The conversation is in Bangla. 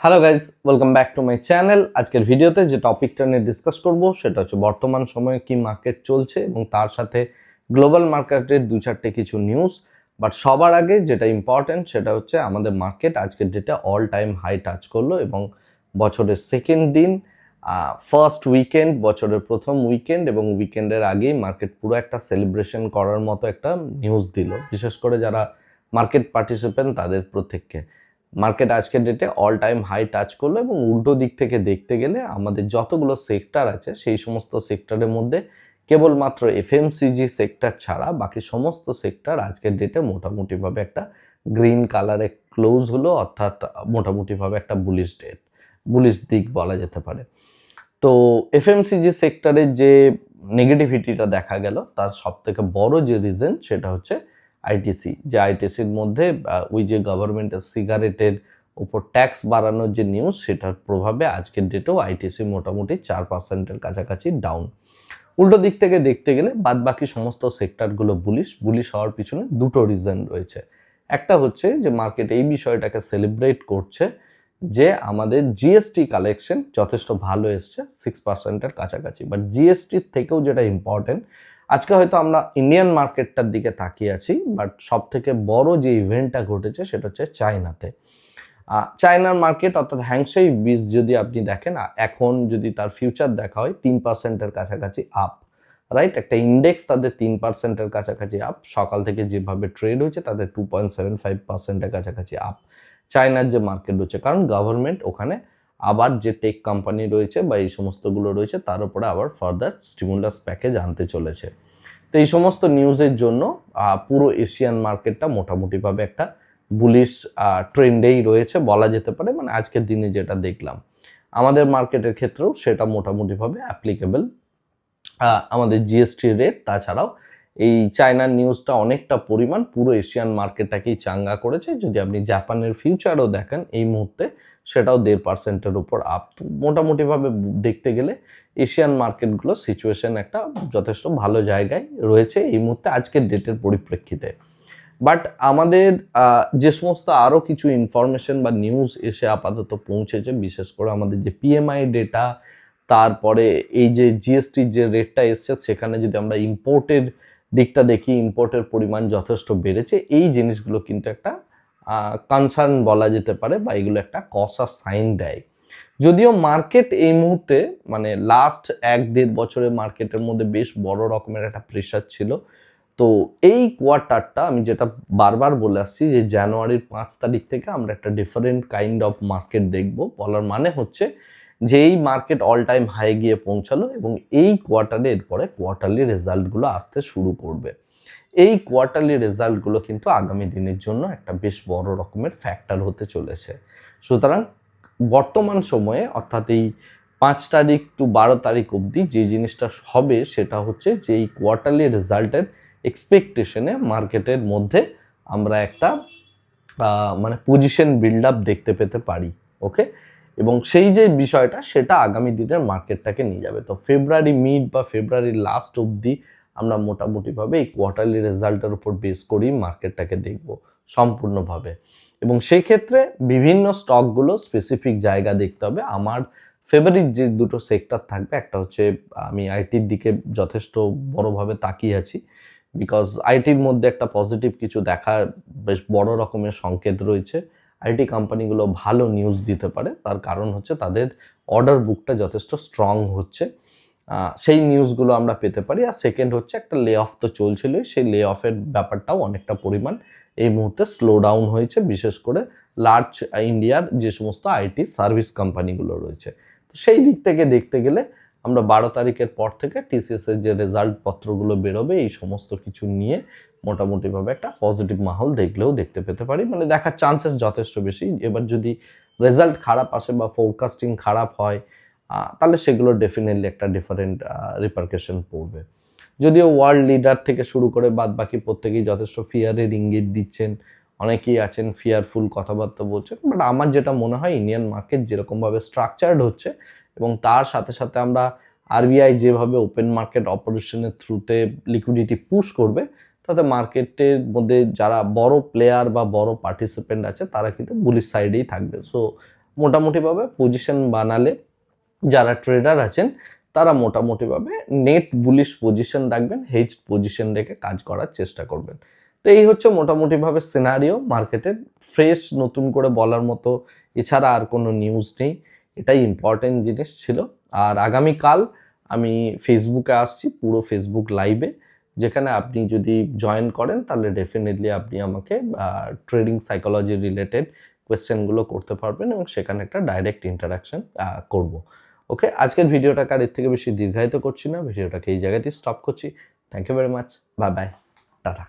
Hello guys, welcome back to my channel. আজকের ভিডিওতে যে টপিকটা নিয়ে ডিসকাস করব সেটা হচ্ছে বর্তমান সময়ে কি মার্কেট চলছে এবং তার সাথে গ্লোবাল মার্কেটের দু চারটে কিছু নিউজ। বাট সবার আগে যেটা ইম্পর্টেন্ট সেটা হচ্ছে আমাদের মার্কেট আজকের ডেটে অল টাইম হাই টাচ করলো এবং বছরের সেকেন্ড দিন, ফার্স্ট উইকেন্ড, বছরের প্রথম উইকেন্ড এবং উইকেন্ডের আগেই মার্কেট পুরো একটা সেলিব্রেশন করার মতো একটা নিউজ দিল, বিশেষ করে যারা মার্কেট পার্টিসিপেন্ট তাদের প্রত্যেককে। মার্কেট আজকের ডেটে অল টাইম হাই টাচ করলো এবং উল্টো দিক থেকে দেখতে গেলে আমাদের যতগুলো সেক্টর আছে সেই সমস্ত সেক্টরের মধ্যে কেবলমাত্র এফএমসিজি সেক্টর ছাড়া বাকি সমস্ত সেক্টর আজকের ডেটে মোটামুটিভাবে একটা গ্রিন কালারে ক্লোজ হলো, অর্থাৎ মোটামুটিভাবে একটা বুলিশ দিক বলা যেতে পারে। তো এফএমসিজি সেক্টরের যে নেগেটিভিটিটা দেখা গেল তার সব থেকে বড় যে রিজন সেটা হচ্ছে আইটিসি, যে আইটিসির মধ্যে ওই যে গভর্নমেন্টের সিগারেটের উপর ট্যাক্স বাড়ানোর যে নিউজ, সেটার প্রভাবে আজকের ডেটেও আইটিসি মোটামুটি 4%-এর কাছাকাছি ডাউন। উল্টো দিক থেকে দেখতে গেলে বাদবাকি সমস্ত সেক্টরগুলো বুলিশ হওয়ার পিছনে দুটো রিজন রয়েছে। একটা হচ্ছে যে মার্কেট এই বিষয়টাকে সেলিব্রেট করছে যে আমাদের জিএসটি কালেকশন যথেষ্ট ভালো এসছে 6%-এর কাছাকাছি। বাট জিএসটির থেকেও যেটা ইম্পর্টেন্ট, আজকে হয়তো আমরা ইন্ডিয়ান মার্কেটটার দিকে তাকিয়ে আছি, বাট সব থেকে বড় যে ইভেন্টটা ঘটেছে সেটা হচ্ছে চায়নাতে। চায়নার মার্কেট অর্থাৎ হ্যাংসেই বিস যদি আপনি দেখেন, এখন যদি তার ফিউচার দেখা হয় 3%-এর কাছাকাছি আপ, রাইট? একটা ইন্ডেক্স তাদের 3%-এর কাছাকাছি আপ, সকাল থেকে যেভাবে ট্রেড হয়েছে তাদের 2.75%-এর কাছাকাছি আপ। চায়নার যে মার্কেট রয়েছে, কারণ গভর্নমেন্ট ওখানে আবার যে টেক কোম্পানি রয়েছে বা এই সমস্তগুলো রয়েছে তার উপরে আবার ফার্দার স্টিমুলাস প্যাকেজ আনতে চলেছে। তো এই সমস্ত নিউজের জন্য পুরো এশিয়ান মার্কেটটা মোটামুটিভাবে একটা বুলিশ ট্রেন্ডেই রয়েছে বলা যেতে পারে। মানে আজকের দিনে যেটা দেখলাম আমাদের মার্কেটের ক্ষেত্রেও সেটা মোটামুটিভাবে অ্যাপ্লিকেবল। আমাদের জিএসটি রেট, তাছাড়াও এই চায়নার নিউজটা অনেকটা পরিমাণ পুরো এশিয়ান মার্কেটটাকেই চাঙ্গা করেছে। যদি আপনি জাপানের ফিউচারও দেখেন এই মুহূর্তে, সেটাও 1.5%-এর উপর আপ। তো মোটামুটিভাবে দেখতে গেলে এশিয়ান মার্কেটগুলো সিচুয়েশন একটা যথেষ্ট ভালো জায়গায় রয়েছে এই মুহূর্তে আজকের ডেটের পরিপ্রেক্ষিতে। বাট আমাদের যে সমস্ত আরও কিছু ইনফরমেশন বা নিউজ এসে আপাতত পৌঁছেছে, বিশেষ করে আমাদের যে পিএমআই ডেটা, তারপরে এই যে জিএসটির যে রেটটা এসছে, সেখানে যদি আমরা ইম্পোর্টের দিকটা দেখি, ইম্পোর্টের পরিমাণ যথেষ্ট বেড়েছে। এই জিনিসগুলো কিন্তু একটা কনসার্ন বলা যেতে পারে বা এগুলো একটা কসার সাইন দেয়। যদিও মার্কেট এই মুহূর্তে মানে লাস্ট 1-1.5 বছরে মার্কেটের মধ্যে বেশ বড় রকমের একটা প্রেশার ছিল। তো এই কোয়ার্টারটা আমি যেটা বারবার বলে আসছি যে জানুয়ারির 5 তারিখ থেকে আমরা একটা ডিফারেন্ট কাইন্ড অফ মার্কেট দেখব। বলার মানে হচ্ছে যে এই মার্কেট অল টাইম হাই গিয়ে পৌঁছালো এবং এই কোয়ার্টারে এরপরে কোয়ার্টারলি রেজাল্টগুলো আসতে শুরু করবে। এই কোয়ার্টারলি রেজাল্টগুলো কিন্তু আগামী দিনের জন্য একটা বেশ বড় রকমের ফ্যাক্টর হতে চলেছে। সুতরাং বর্তমান সময়ে অর্থাৎ এই 5 তারিখ টু 12 তারিখ অবধি যে জিনিসটা হবে সেটা হচ্ছে যে এই কোয়ার্টারলি রেজাল্টের এক্সপেকটেশনে মার্কেটের মধ্যে আমরা একটা মানে পজিশন বিল্ড আপ দেখতে পেতে পারি। ওকে, এবং সেই যে বিষয়টা সেটা আগামী দিনের মার্কেটটাকে নিয়ে যাবে। তো ফেব্রুয়ারি মিড বা ফেব্রুয়ারি লাস্ট অবধি আমরা মোটামুটিভাবে এই কোয়ার্টারলি রেজাল্টের উপর বেস করেই মার্কেটটাকে দেখব সম্পূর্ণভাবে। এবং সেই ক্ষেত্রে বিভিন্ন স্টকগুলো স্পেসিফিক জায়গা দেখতে হবে। আমার ফেভারিট যে দুটো সেক্টর থাকবে, একটা হচ্ছে আমি আইটির দিকে যথেষ্ট বড়োভাবে তাকিয়ে আছি, বিকজ আইটির মধ্যে একটা পজিটিভ কিছু দেখা বেশ বড় রকমের সংকেত রয়েছে। আইটি কোম্পানিগুলো ভালো নিউজ দিতে পারে, তার কারণ হচ্ছে তাদের অর্ডার বুকটা যথেষ্ট স্ট্রং হচ্ছে, সেই নিউজগুলো আমরা পেতে পারি। আর সেকেন্ড হচ্ছে একটা লে অফ তো চলছিলই, সেই লে অফের ব্যাপারটাও অনেকটা পরিমাণ এই মুহূর্তে স্লো ডাউন হয়েছে, বিশেষ করে লার্জ ইন্ডিয়ার যে সমস্ত আইটি সার্ভিস কোম্পানিগুলো রয়েছে। তো সেই দিক থেকে দেখতে গেলে আমরা 12 তারিখের পর থেকে টিসিএসের যে রেজাল্ট পত্রগুলো বেরোবে এই সমস্ত কিছু নিয়ে মোটামুটিভাবে একটা পজিটিভ মাহল দেখতে পেতে পারি, মানে দেখার চান্সেস যথেষ্ট বেশি। এবার যদি রেজাল্ট খারাপ আসে বা ফোরকাস্টিং খারাপ হয়, তাহলে সেগুলো ডেফিনেটলি একটা ডিফারেন্ট রিপারকেশন পড়বে। যদিও ওয়ার্ল্ড লিডার থেকে শুরু করে বাদ বাকি প্রত্যেকেই যথেষ্ট ফিয়ারের ইঙ্গিত দিচ্ছেন, অনেকেই আছেন ফিয়ারফুল কথাবার্তা বলছেন, বাট আমার যেটা মনে হয় ইন্ডিয়ান মার্কেট যেরকমভাবে স্ট্রাকচার্ড হচ্ছে এবং তার সাথে সাথে আমরা আরবিআই যেভাবে ওপেন মার্কেট অপারেশনের থ্রুতে লিকুইডিটি পুশ করবে, তাতে মার্কেটের মধ্যে যারা বড় প্লেয়ার বা বড় পার্টিসিপেন্ট আছে তারা কিন্তু বুলিশ সাইডেই থাকবে। সো মোটামুটিভাবে পজিশন বানালে যারা ট্রেডার আছেন তারা মোটামুটিভাবে নেট বুলিশ পজিশন রাখবেন, হেজড পজিশন রেখে কাজ করার চেষ্টা করবেন। তো এই হচ্ছে মোটামুটিভাবে সিনারিও মার্কেটের। ফ্রেশ নতুন করে বলার মতো এছাড়া আর কোনো নিউজ নেই, এটাই ইম্পর্টেন্ট জিনিস ছিল। আর আগামীকাল আমি ফেসবুকে আসছি, পুরো ফেসবুক লাইভে, যেখানে আপনি যদি জয়েন করেন তাহলে ডেফিনেটলি আপনি আমাকে ট্রেডিং সাইকোলজি রিলেটেড কোয়েশ্চেনগুলো করতে পারবেন এবং সেখানে একটা ডাইরেক্ট ইন্টারাকশন করব। ওকে, আজকের ভিডিওটাকে আর এর থেকে বেশি দীর্ঘায়িত করছি না, ভিডিওটাকে এই জায়গাতেই স্টপ করছি। Thank you very much, bye bye, tata.